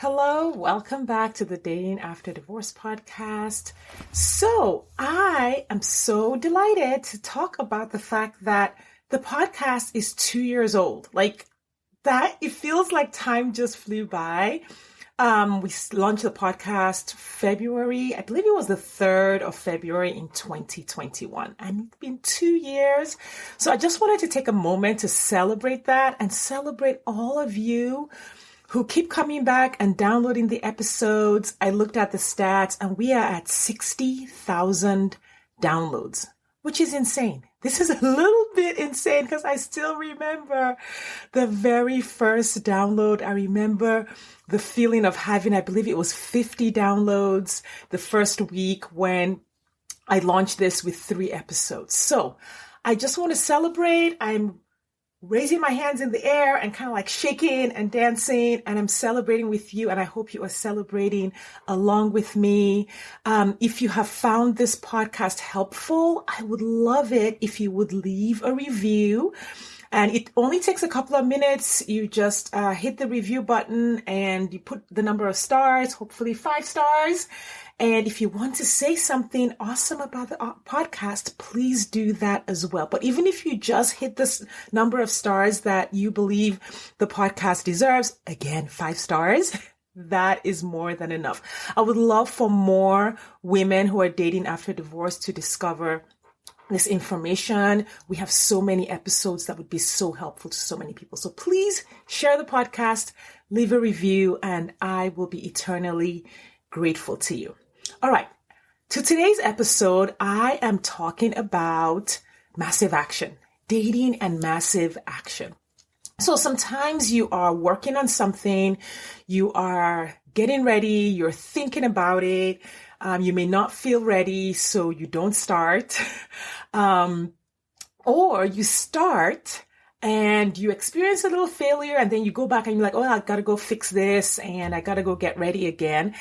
Hello, welcome back to the Dating After Divorce podcast. So, I am so delighted to talk about the fact that the podcast is 2 years old. Like that, it feels like time just flew by. We launched the podcast February, I believe it was the 3rd of February in 2021, and it's been 2 years. So I just wanted to take a moment to celebrate that and celebrate all of you who keep coming back and downloading the episodes. I looked at the stats and we are at 60,000 downloads, which is insane. This is a little bit insane because I still remember the very first download. I remember the feeling of having, I believe it was 50 downloads the first week when I launched this with 3 episodes. So I just want to celebrate. I'm raising my hands in the air and kind of like shaking and dancing, and I'm celebrating with you, and I hope you are celebrating along with me. If you have found this podcast helpful, I would love it if you would leave a review. And it only takes a couple of minutes. You just hit the review button and you put the number of stars, hopefully 5 stars. And if you want to say something awesome about the podcast, please do that as well. But even if you just hit this number of stars that you believe the podcast deserves, again, 5 stars, that is more than enough. I would love for more women who are dating after divorce to discover this information. We have so many episodes that would be so helpful to so many people. So please share the podcast, leave a review, and I will be eternally grateful to you. All right. To today's episode, I am talking about massive action, dating and massive action. So sometimes you are working on something, you are getting ready, you're thinking about it. You may not feel ready, so you don't start. Or you start and you experience a little failure, and then you go back and you're like, oh, I got to go fix this and I got to go get ready again.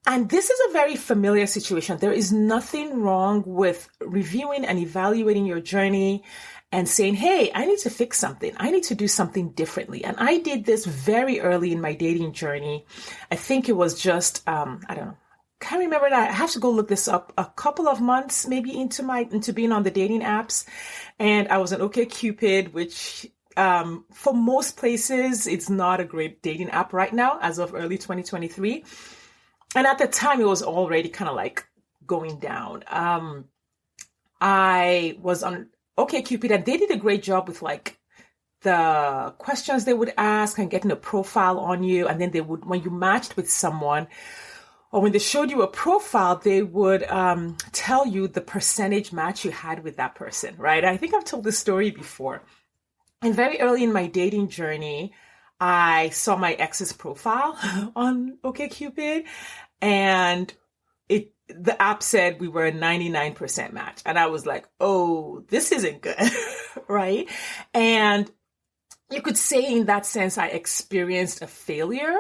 And this is a very familiar situation. There is nothing wrong with reviewing and evaluating your journey and saying, hey, I need to fix something. I need to do something differently. And I did this very early in my dating journey. I think it was just, I don't know. Can't remember that. I have to go look this up. A couple of months maybe into being on the dating apps. And I was on OkCupid, which for most places, it's not a great dating app right now as of early 2023. And at the time, it was already kind of like going down. I was on OkCupid, and they did a great job with like the questions they would ask and getting a profile on you. And then they would, when you matched with someone, or when they showed you a profile, they would tell you the percentage match you had with that person, right? I think I've told this story before. And very early in my dating journey, I saw my ex's profile on OkCupid, and the app said we were a 99% match. And I was like, oh, this isn't good, right? And you could say in that sense, I experienced a failure,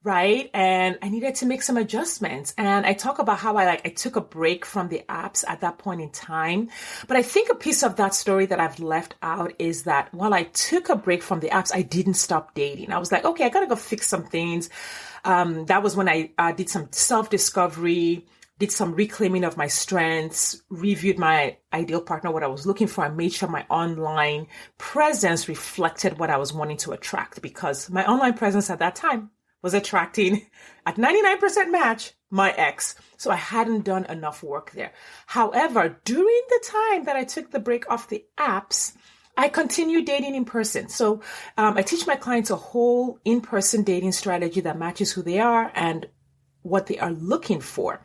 right? And I needed to make some adjustments. And I talk about how I took a break from the apps at that point in time. But I think a piece of that story that I've left out is that while I took a break from the apps, I didn't stop dating. I was like, okay, I got to go fix some things. That was when I did some self-discovery, did some reclaiming of my strengths, reviewed my ideal partner, what I was looking for, and made sure my online presence reflected what I was wanting to attract, because my online presence at that time was attracting at 99% match my ex. So I hadn't done enough work there. However, during the time that I took the break off the apps, I continued dating in person. So I teach my clients a whole in-person dating strategy that matches who they are and what they are looking for.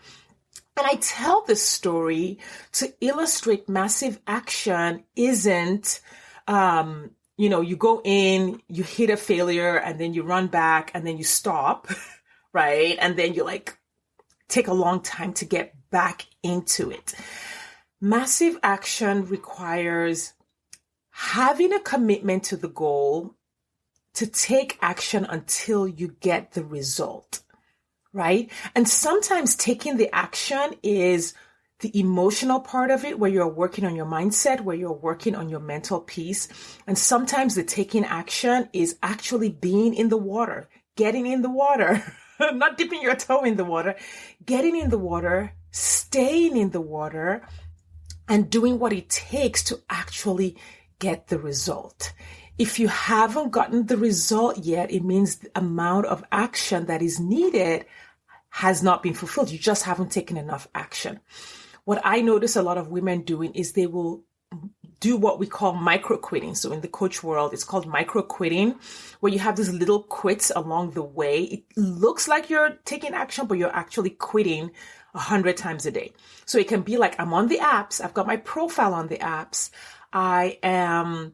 And I tell this story to illustrate massive action isn't, you go in, you hit a failure, and then you run back, and then you stop, right? And then you take a long time to get back into it. Massive action requires having a commitment to the goal to take action until you get the result, right? And sometimes taking the action is the emotional part of it, where you're working on your mindset, where you're working on your mental peace. And sometimes the taking action is actually being in the water, getting in the water, not dipping your toe in the water, getting in the water, staying in the water, and doing what it takes to actually get the result. If you haven't gotten the result yet, it means the amount of action that is needed has not been fulfilled. You just haven't taken enough action. What I notice a lot of women doing is they will do what we call micro quitting. So in the coach world, it's called micro quitting, where you have these little quits along the way. It looks like you're taking action, but you're actually quitting 100 times a day. So it can be like, I'm on the apps. I've got my profile on the apps. I am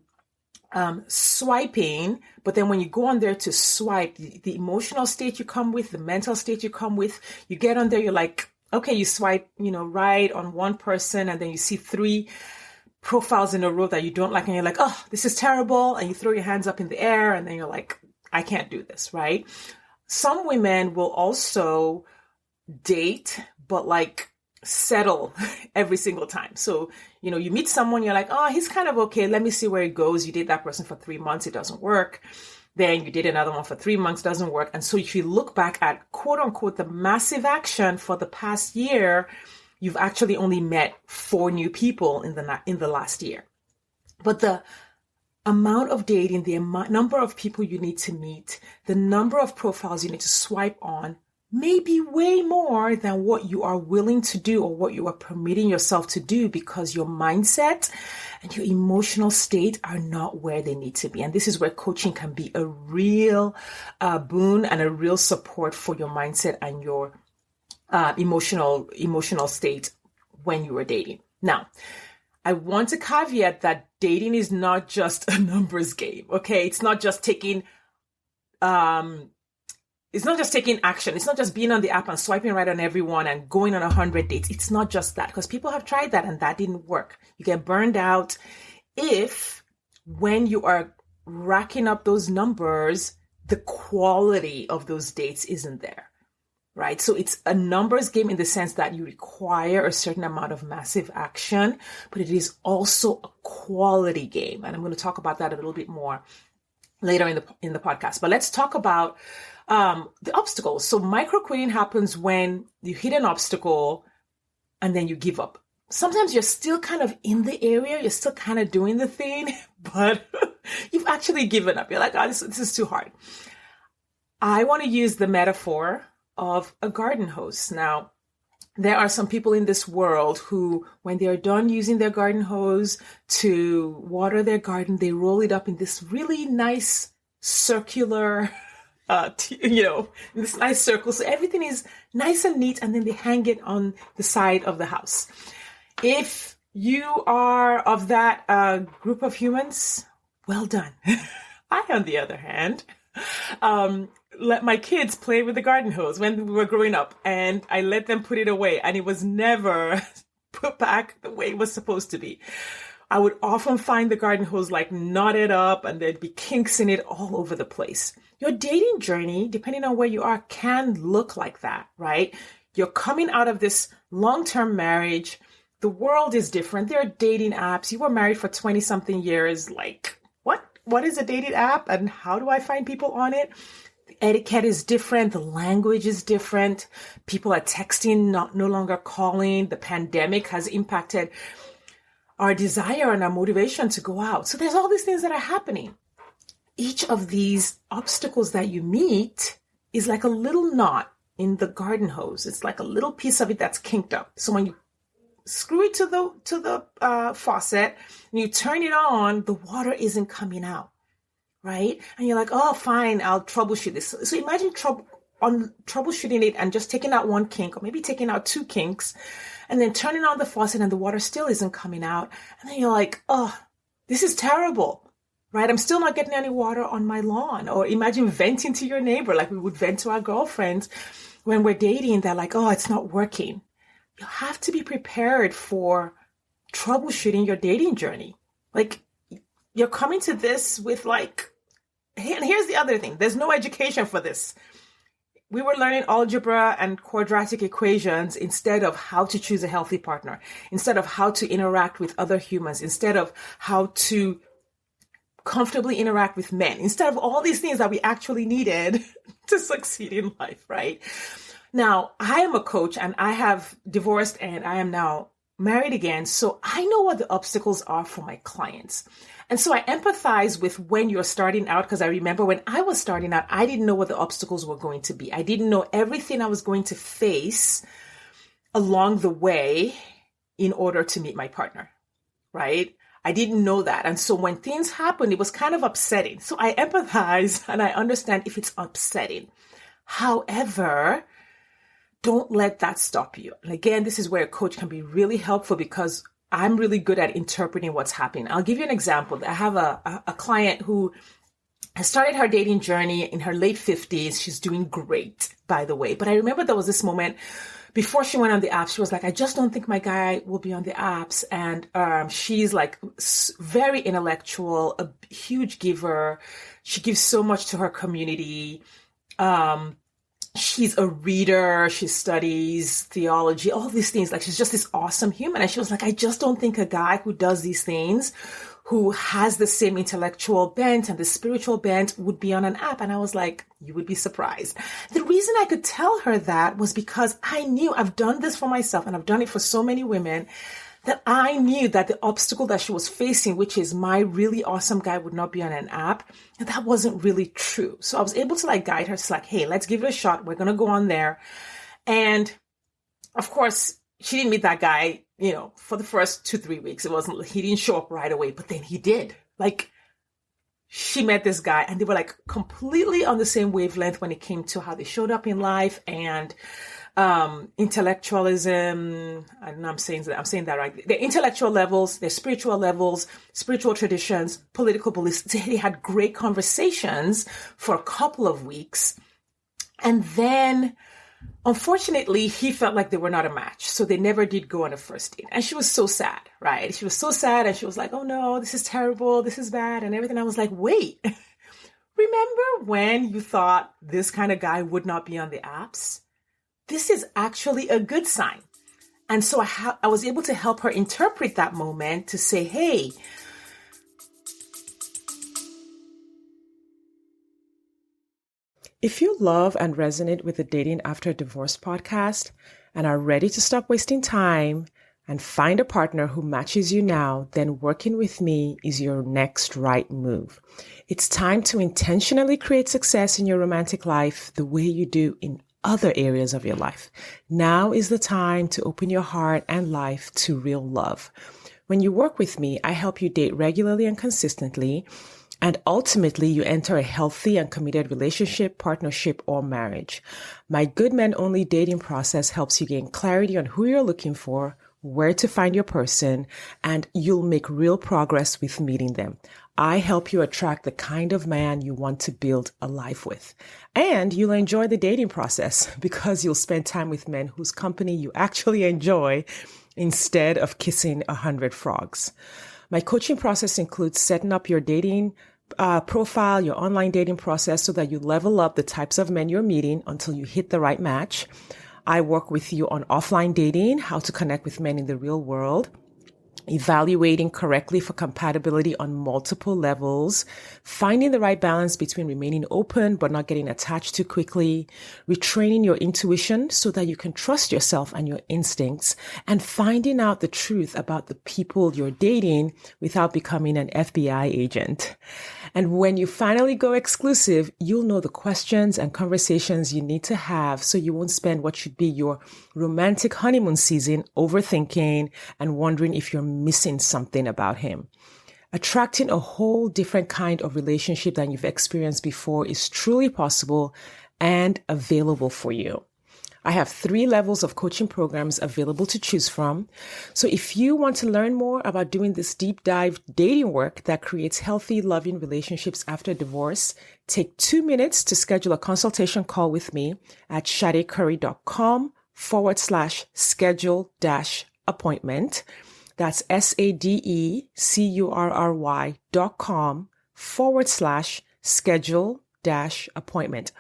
swiping, but then when you go on there to swipe, the emotional state you come with, the mental state you come with, you get on there, you're like, okay, you swipe, right on one person, and then you see 3 profiles in a row that you don't like, and you're like, oh, this is terrible, and you throw your hands up in the air, and then you're like, I can't do this, right? Some women will also date, but like settle every single time. So, you meet someone, you're like, oh, he's kind of okay. Let me see where it goes. You date that person for 3 months. It doesn't work. Then you date another one for 3 months, doesn't work. And so if you look back at quote unquote, the massive action for the past year, you've actually only met 4 new people in the last year. But the amount of dating, the number of people you need to meet, the number of profiles you need to swipe on may be way more than what you are willing to do or what you are permitting yourself to do, because your mindset and your emotional state are not where they need to be. And this is where coaching can be a real boon and a real support for your mindset and your emotional state when you are dating. Now, I want to caveat that dating is not just a numbers game. Okay, it's not just taking action. It's not just being on the app and swiping right on everyone and going on 100 dates. It's not just that, because people have tried that and that didn't work. You get burned out if when you are racking up those numbers, the quality of those dates isn't there, right? So it's a numbers game in the sense that you require a certain amount of massive action, but it is also a quality game. And I'm going to talk about that a little bit more later in the podcast. But let's talk about the obstacles. So micro quitting happens when you hit an obstacle and then you give up. Sometimes you're still kind of in the area, you're still kind of doing the thing, but you've actually given up. You're like, oh, this is too hard. I want to use the metaphor of a garden hose. Now, there are some people in this world who, when they are done using their garden hose to water their garden, they roll it up in this really nice circular this nice circle. So everything is nice and neat, and then they hang it on the side of the house. If you are of that group of humans, well done. I, on the other hand, let my kids play with the garden hose when we were growing up, and I let them put it away, and it was never put back the way it was supposed to be. I would often find the garden hose like knotted up, and there'd be kinks in it all over the place. Your dating journey, depending on where you are, can look like that, right? You're coming out of this long-term marriage. The world is different. There are dating apps. You were married for 20 something years. Like, what is a dating app and how do I find people on it? The etiquette is different. The language is different. People are texting, no longer calling. The pandemic has impacted our desire and our motivation to go out. So there's all these things that are happening. Each of these obstacles that you meet is like a little knot in the garden hose. It's like a little piece of it that's kinked up. So when you screw it to the faucet and you turn it on, the water isn't coming out, right? And you're like, oh, fine, I'll troubleshoot this. So imagine troubleshooting it and just taking out one kink, or maybe taking out 2 kinks, and then turning on the faucet and the water still isn't coming out. And then you're like, oh, this is terrible. Right? I'm still not getting any water on my lawn. Or imagine venting to your neighbor like we would vent to our girlfriends when we're dating. They're like, oh, it's not working. You have to be prepared for troubleshooting your dating journey. Like, you're coming to this with like, and here's the other thing. There's no education for this. We were learning algebra and quadratic equations instead of how to choose a healthy partner, instead of how to interact with other humans, instead of how to comfortably interact with men instead of all these things that we actually needed to succeed in life, right? Now, I am a coach and I have divorced and I am now married again. So I know what the obstacles are for my clients. And so I empathize with when you're starting out, because I remember when I was starting out, I didn't know what the obstacles were going to be. I didn't know everything I was going to face along the way in order to meet my partner, right? I didn't know that. And so when things happened, it was kind of upsetting. So I empathize and I understand if it's upsetting. However, don't let that stop you. And again, this is where a coach can be really helpful because I'm really good at interpreting what's happening. I'll give you an example. I have a client who has started her dating journey in her late 50s. She's doing great, by the way. But I remember there was this moment before she went on the apps. She was like, I just don't think my guy will be on the apps. And she's like very intellectual, a huge giver. She gives so much to her community. She's a reader. She studies theology, all these things. Like she's just this awesome human. And she was like, I just don't think a guy who does these things, who has the same intellectual bent and the spiritual bent would be on an app. And I was like, you would be surprised. The reason I could tell her that was because I knew I've done this for myself and I've done it for so many women that I knew that the obstacle that she was facing, which is my really awesome guy would not be on an app, and that wasn't really true. So I was able to like guide her to like, hey, let's give it a shot. We're going to go on there. And of course, she didn't meet that guy, for the first 2-3 weeks. He didn't show up right away, but then he did. Like she met this guy and they were like completely on the same wavelength when it came to how they showed up in life and intellectualism. I know I'm saying that right. Their intellectual levels, their spiritual levels, spiritual traditions, political beliefs. They had great conversations for a couple of weeks. And then unfortunately, he felt like they were not a match. So they never did go on a first date. And she was so sad, right? She was so sad. And she was like, oh no, this is terrible. This is bad and everything. I was like, wait, remember when you thought this kind of guy would not be on the apps? This is actually a good sign. And so I was able to help her interpret that moment to say, hey, if you love and resonate with the Dating After Divorce podcast and are ready to stop wasting time and find a partner who matches you now, then working with me is your next right move. It's time to intentionally create success in your romantic life the way you do in other areas of your life. Now is the time to open your heart and life to real love. When you work with me, I help you date regularly and consistently, and ultimately you enter a healthy and committed relationship, partnership, or marriage. My Good Men Only dating process helps you gain clarity on who you're looking for, where to find your person, and you'll make real progress with meeting them. I help you attract the kind of man you want to build a life with. And you'll enjoy the dating process because you'll spend time with men whose company you actually enjoy instead of kissing 100 frogs. My coaching process includes setting up your dating profile, your online dating process so that you level up the types of men you're meeting until you hit the right match. I work with you on offline dating, how to connect with men in the real world, evaluating correctly for compatibility on multiple levels, finding the right balance between remaining open but not getting attached too quickly, retraining your intuition so that you can trust yourself and your instincts, and finding out the truth about the people you're dating without becoming an FBI agent. And when you finally go exclusive, you'll know the questions and conversations you need to have so you won't spend what should be your romantic honeymoon season overthinking and wondering if you're missing something about him. Attracting a whole different kind of relationship than you've experienced before is truly possible and available for you. I have 3 levels of coaching programs available to choose from. So if you want to learn more about doing this deep dive dating work that creates healthy, loving relationships after divorce, take 2 minutes to schedule a consultation call with me at sadecurry.com/schedule-appointment. That's SADECurry.com/schedule-appointment.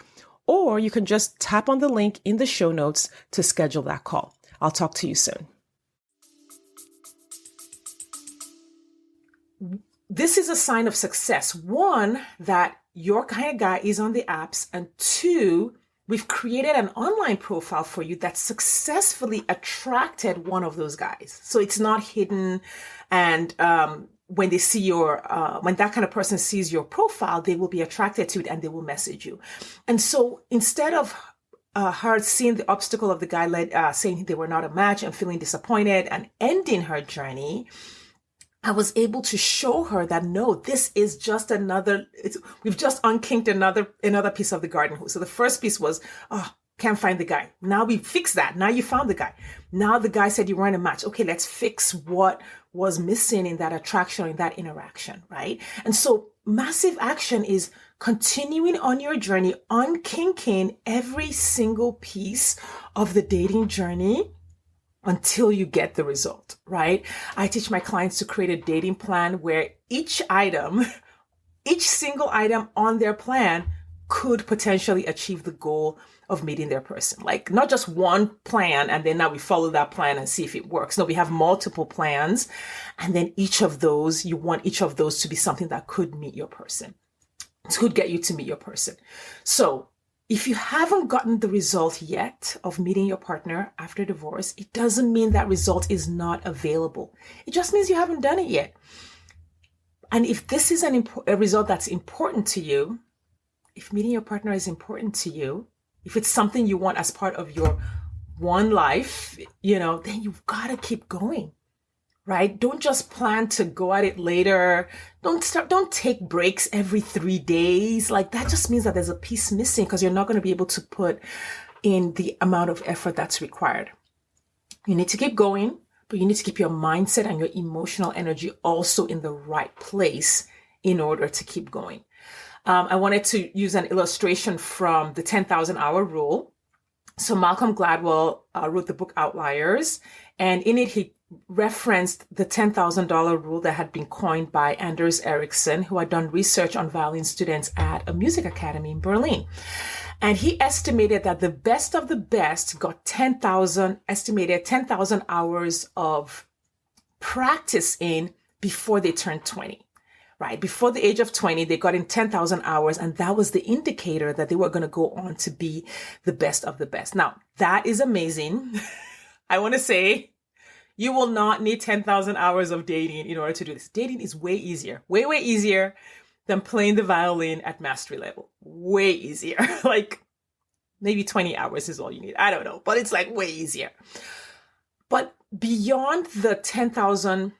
Or you can just tap on the link in the show notes to schedule that call. I'll talk to you soon. this is a sign of success. One, that your kind of guy is on the apps, and two, we've created an online profile for you that successfully attracted one of those guys. So it's not hidden. And when they see when that kind of person sees your profile, they will be attracted to it and they will message you. And so instead of her seeing the obstacle of the guy saying they were not a match and feeling disappointed and ending her journey, I was able to show her that no, this is just we've just unkinked another piece of the garden hose. So the first piece was, can't find the guy. Now we fixed that. Now you found the guy. Now the guy said you weren't a match. Okay, let's fix what was missing in that attraction, in that interaction, right? And so massive action is continuing on your journey, unkinking every single piece of the dating journey until you get the result, right? I teach my clients to create a dating plan where each single item on their plan could potentially achieve the goal of meeting their person. Like not just one plan and then now we follow that plan and see if it works. No, we have multiple plans, and then you want each of those to be something that could meet your person, could get you to meet your person. So if you haven't gotten the result yet of meeting your partner after divorce, it doesn't mean that result is not available. It just means you haven't done it yet. And if this is a result that's important to you, if meeting your partner is important to you, if it's something you want as part of your one life, then you've got to keep going. Right? Don't just plan to go at it later. Don't take breaks every 3 days. Like that just means that there's a piece missing because you're not going to be able to put in the amount of effort that's required. You need to keep going, but you need to keep your mindset and your emotional energy also in the right place in order to keep going. I wanted to use an illustration from the 10,000 hour rule. So Malcolm Gladwell wrote the book Outliers, and in it, he referenced the $10,000 rule that had been coined by Anders Ericsson, who had done research on violin students at a music academy in Berlin. And he estimated that the best of the best got 10,000 hours of practice in before they turned 20. Right? Before the age of 20, they got in 10,000 hours, and that was the indicator that they were going to go on to be the best of the best. Now, that is amazing. I want to say you will not need 10,000 hours of dating in order to do this. Dating is way easier, way easier than playing the violin at mastery level. Way easier. Like maybe 20 hours is all you need. I don't know, but it's like way easier. But beyond the 10,000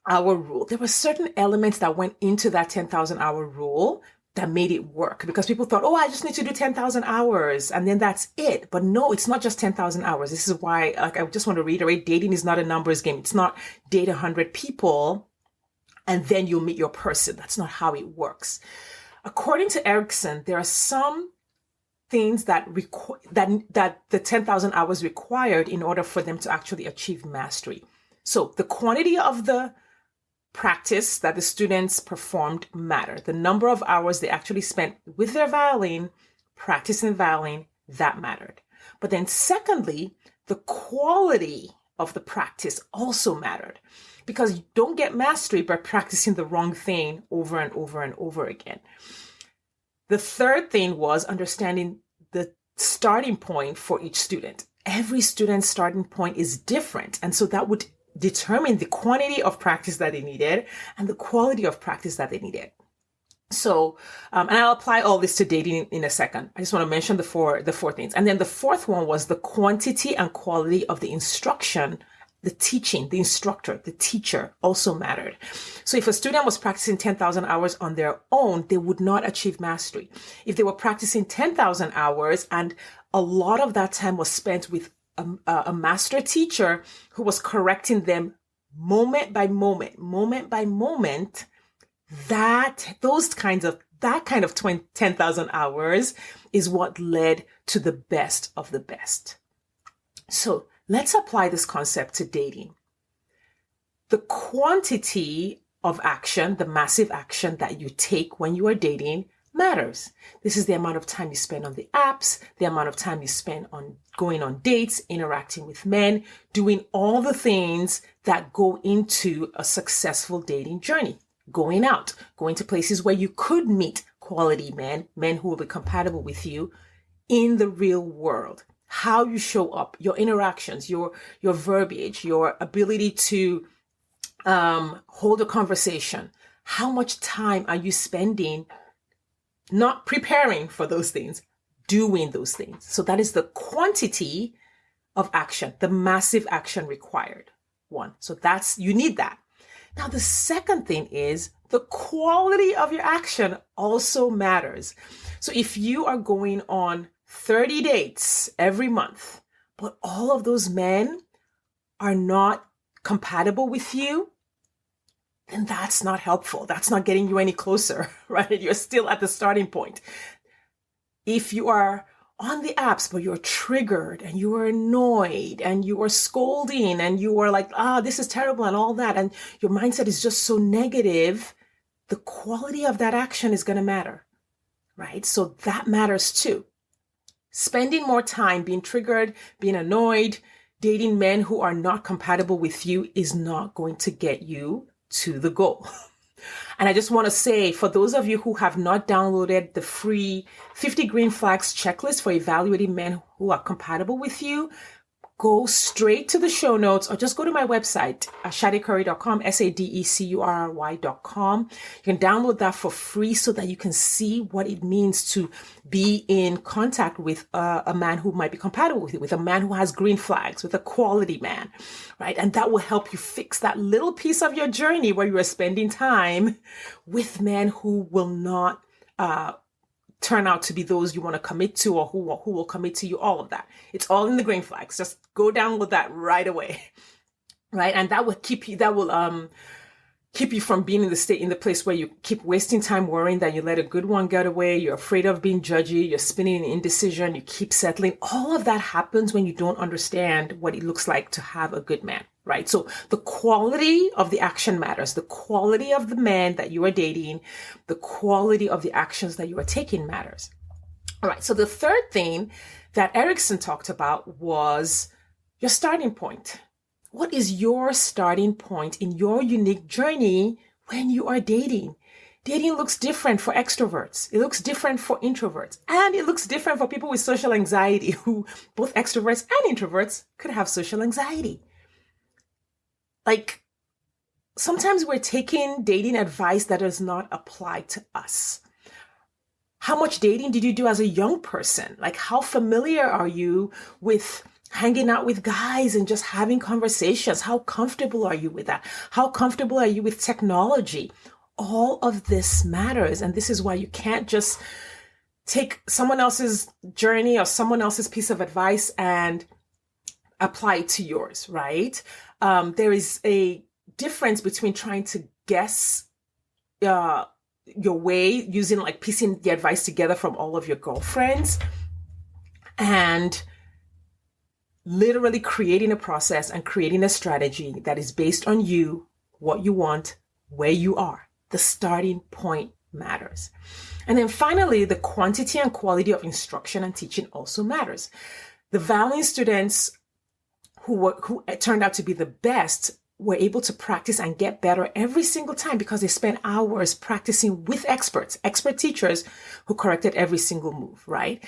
hour rule, there were certain elements that went into that 10,000 hour rule that made it work, because people thought, I just need to do 10,000 hours and then that's it. But no, it's not just 10,000 hours. This is why, I just want to reiterate, dating is not a numbers game. It's not date 100 people and then you'll meet your person. That's not how it works. According to Ericsson, there are some things that the 10,000 hours required in order for them to actually achieve mastery. So the quantity of the practice that the students performed mattered. The number of hours they actually spent with their violin, practicing violin, that mattered. But then secondly, the quality of the practice also mattered, because you don't get mastery by practicing the wrong thing over and over and over again. The third thing was understanding the starting point for each student. Every student's starting point is different. And so that would determine the quantity of practice that they needed and the quality of practice that they needed. So, and I'll apply all this to dating in a second. I just want to mention the four things. And then the fourth one was the quantity and quality of the instruction, the teaching, the instructor, the teacher also mattered. So if a student was practicing 10,000 hours on their own, they would not achieve mastery. If they were practicing 10,000 hours and a lot of that time was spent with a master teacher who was correcting them moment by moment, that kind of 10,000 hours is what led to the best of the best. So let's apply this concept to dating. The quantity of action, the massive action that you take when you are dating, matters. This is the amount of time you spend on the apps, the amount of time you spend on going on dates, interacting with men, doing all the things that go into a successful dating journey. going out, going to places where you could meet quality men, men who will be compatible with you in the real world. How you show up, your interactions, your verbiage, your ability to hold a conversation. How much time are you spending not preparing for those things, doing those things? So that is the quantity of action, the massive action required. One. So you need that. Now, the second thing is the quality of your action also matters. So if you are going on 30 dates every month, but all of those men are not compatible with you, then that's not helpful. That's not getting you any closer, right? You're still at the starting point. If you are on the apps, but you're triggered and you are annoyed and you are scolding and you are like, this is terrible and all that, and your mindset is just so negative, the quality of that action is going to matter, right? So that matters too. Spending more time being triggered, being annoyed, dating men who are not compatible with you is not going to get you to the goal. And I just want to say, for those of you who have not downloaded the free 50 green flags checklist for evaluating men who are compatible with you, go straight to the show notes or just go to my website, sadecurry.com, SADECURRY.com. You can download that for free so that you can see what it means to be in contact with a man who might be compatible with you, with a man who has green flags, with a quality man, right? And that will help you fix that little piece of your journey where you are spending time with men who will not turn out to be those you want to commit to, or who will commit to you, all of that. It's all in the green flags. Just go down with that right away, right? And that will keep you from being in the place where you keep wasting time worrying that you let a good one get away. You're afraid of being judgy. You're spinning in indecision. You keep settling. All of that happens when you don't understand what it looks like to have a good man, right? So the quality of the action matters. The quality of the man that you are dating, the quality of the actions that you are taking matters. All right. So the third thing that Erickson talked about was your starting point. What is your starting point in your unique journey when you are dating? Dating looks different for extroverts. It looks different for introverts. And it looks different for people with social anxiety, who both extroverts and introverts could have social anxiety. Like, sometimes we're taking dating advice that does not apply to us. How much dating did you do as a young person? Like, how familiar are you with hanging out with guys and just having conversations? How comfortable are you with that? How comfortable are you with technology? All of this matters. And this is why you can't just take someone else's journey or someone else's piece of advice and apply it to yours, right? There is a difference between trying to guess your way using, like, piecing the advice together from all of your girlfriends and literally creating a process and creating a strategy that is based on you, what you want, where you are. The starting point matters. And then finally, the quantity and quality of instruction and teaching also matters. The Valiant students who turned out to be the best were able to practice and get better every single time because they spent hours practicing with expert teachers who corrected every single move, right?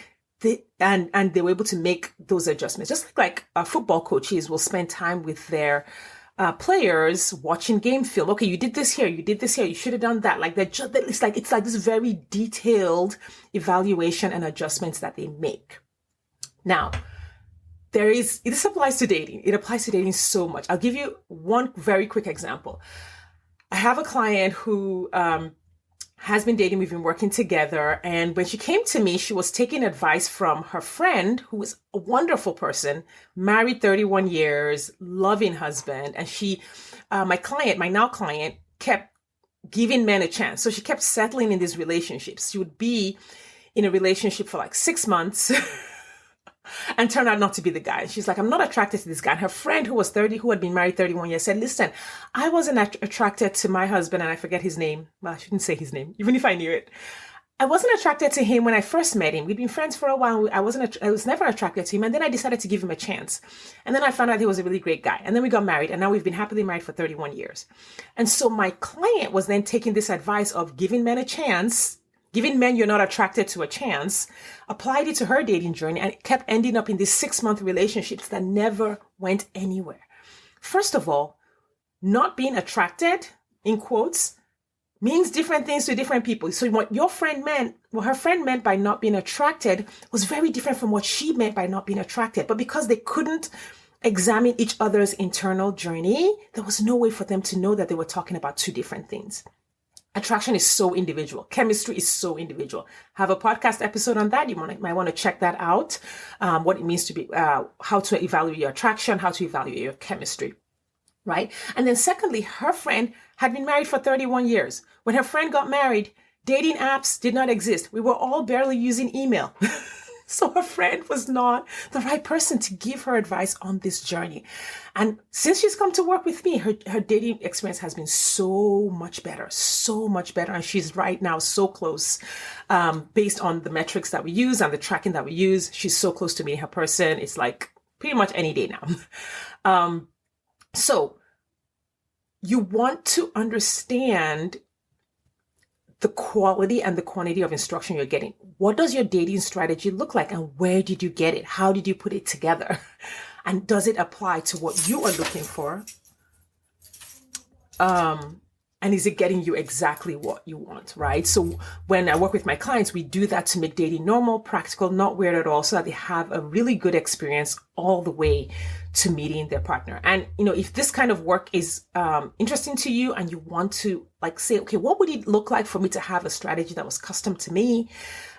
And they were able to make those adjustments. Just like football coaches will spend time with their players watching game film. Okay, you did this here, you should have done that. Like, it's like this very detailed evaluation and adjustments that they make. Now, this applies to dating. It applies to dating so much. I'll give you one very quick example. I have a client who has been dating. We've been working together. And when she came to me, she was taking advice from her friend, who was a wonderful person, married 31 years, loving husband. And my now client, kept giving men a chance. So she kept settling in these relationships. She would be in a relationship for like 6 months and turned out not to be the guy. She's like, I'm not attracted to this guy. And her friend who was 30, who had been married 31 years, said, listen, I wasn't attracted to my husband, and I forget his name. Well, I shouldn't say his name, even if I knew it. I wasn't attracted to him when I first met him. We'd been friends for a while. I was never attracted to him. And then I decided to give him a chance. And then I found out he was a really great guy. And then we got married, and now we've been happily married for 31 years. And so my client was then taking this advice of giving men a chance, giving men you're not attracted to a chance, applied it to her dating journey, and kept ending up in these 6-month relationships that never went anywhere. First of all, not being attracted, in quotes, means different things to different people. So what your friend meant, what her friend meant by not being attracted was very different from what she meant by not being attracted. But because they couldn't examine each other's internal journey, there was no way for them to know that they were talking about two different things. Attraction is so individual. Chemistry is so individual. Have a podcast episode on that. You might want to check that out. What it means to be, how to evaluate your attraction, how to evaluate your chemistry. Right? And then secondly, her friend had been married for 31 years. When her friend got married, dating apps did not exist. We were all barely using email. So her friend was not the right person to give her advice on this journey. And since she's come to work with me, her dating experience has been so much better. And she's right now so close, based on the metrics that we use and the tracking that we use. She's so close to meeting her person. It's like pretty much any day now. So you want to understand the quality and the quantity of instruction you're getting. What does your dating strategy look like, and where did you get it? How did you put it together? And does it apply to what you are looking for? And is it getting you exactly what you want, right? So when I work with my clients, we do that to make dating normal, practical, not weird at all, so that they have a really good experience all the way to meeting their partner. And, if this kind of work is interesting to you and you want to say, okay, what would it look like for me to have a strategy that was custom to me?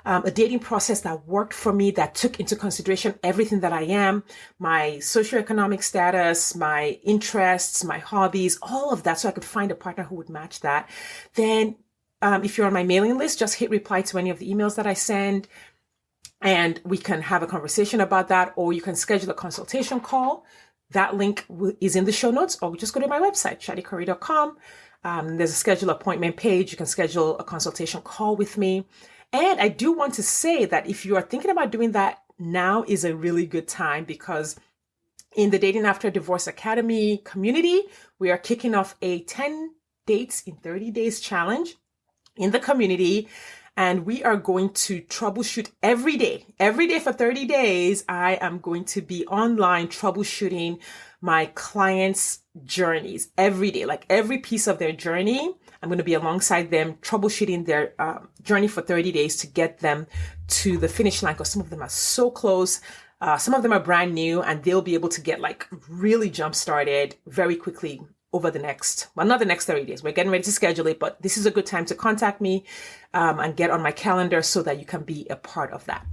A dating process that worked for me, that took into consideration everything that I am, my socioeconomic status, my interests, my hobbies, all of that, so I could find a partner who would match that. Then if you're on my mailing list, just hit reply to any of the emails that I send, and we can have a conversation about that, or you can schedule a consultation call. That link is in the show notes, or just go to my website, shadicurry.com. There's a schedule appointment page. You can schedule a consultation call with me. And I do want to say that if you are thinking about doing that, now is a really good time, because in the Dating After Divorce Academy community, we are kicking off a 10 dates in 30 days challenge in the community. And we are going to troubleshoot every day. Every day for 30 days, I am going to be online troubleshooting my clients' journeys every day, like every piece of their journey. I'm going to be alongside them, troubleshooting their journey for 30 days to get them to the finish line, because some of them are so close. Some of them are brand new, and they'll be able to get really jump started very quickly over not the next 30 days. We're getting ready to schedule it, but this is a good time to contact me and get on my calendar so that you can be a part of that.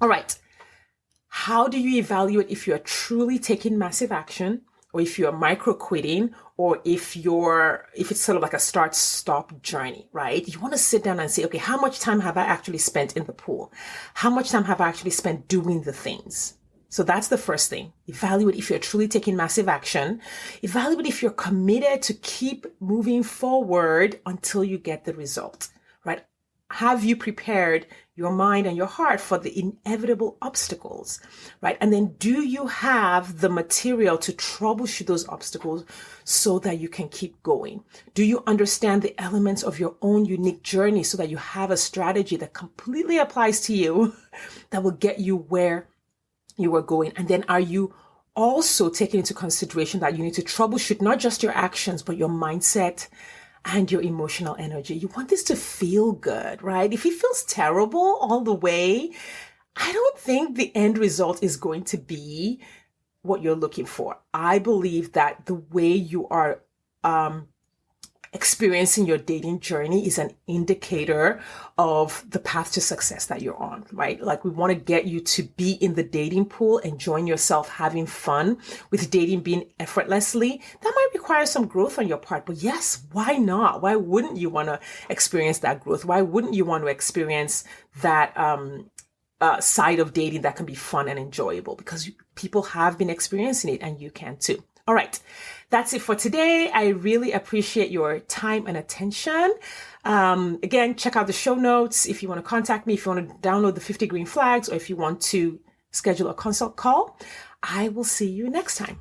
All right. How do you evaluate if you're truly taking massive action, or if you're micro quitting, or if it's sort of like a start-stop journey, right? You want to sit down and say, okay, how much time have I actually spent in the pool? How much time have I actually spent doing the things? So that's the first thing. Evaluate if you're truly taking massive action. Evaluate if you're committed to keep moving forward until you get the result, right? Have you prepared your mind and your heart for the inevitable obstacles, right? And then do you have the material to troubleshoot those obstacles so that you can keep going? Do you understand the elements of your own unique journey so that you have a strategy that completely applies to you, that will get you where you are going? And then are you also taking into consideration that you need to troubleshoot not just your actions, but your mindset and your emotional energy? You want this to feel good, right? If it feels terrible all the way, I don't think the end result is going to be what you're looking for. I believe that the way you are experiencing your dating journey is an indicator of the path to success that you're on, right? Like, we want to get you to be in the dating pool, enjoying yourself, having fun, with dating being effortlessly. That might require some growth on your part, but yes, why not? Why wouldn't you want to experience that growth? Why wouldn't you want to experience that side of dating that can be fun and enjoyable? Because people have been experiencing it, and you can too. All right. that's it for today. I really appreciate your time and attention. Again, check out the show notes if you want to contact me, if you want to download the 50 green flags, or if you want to schedule a consult call. I will see you next time.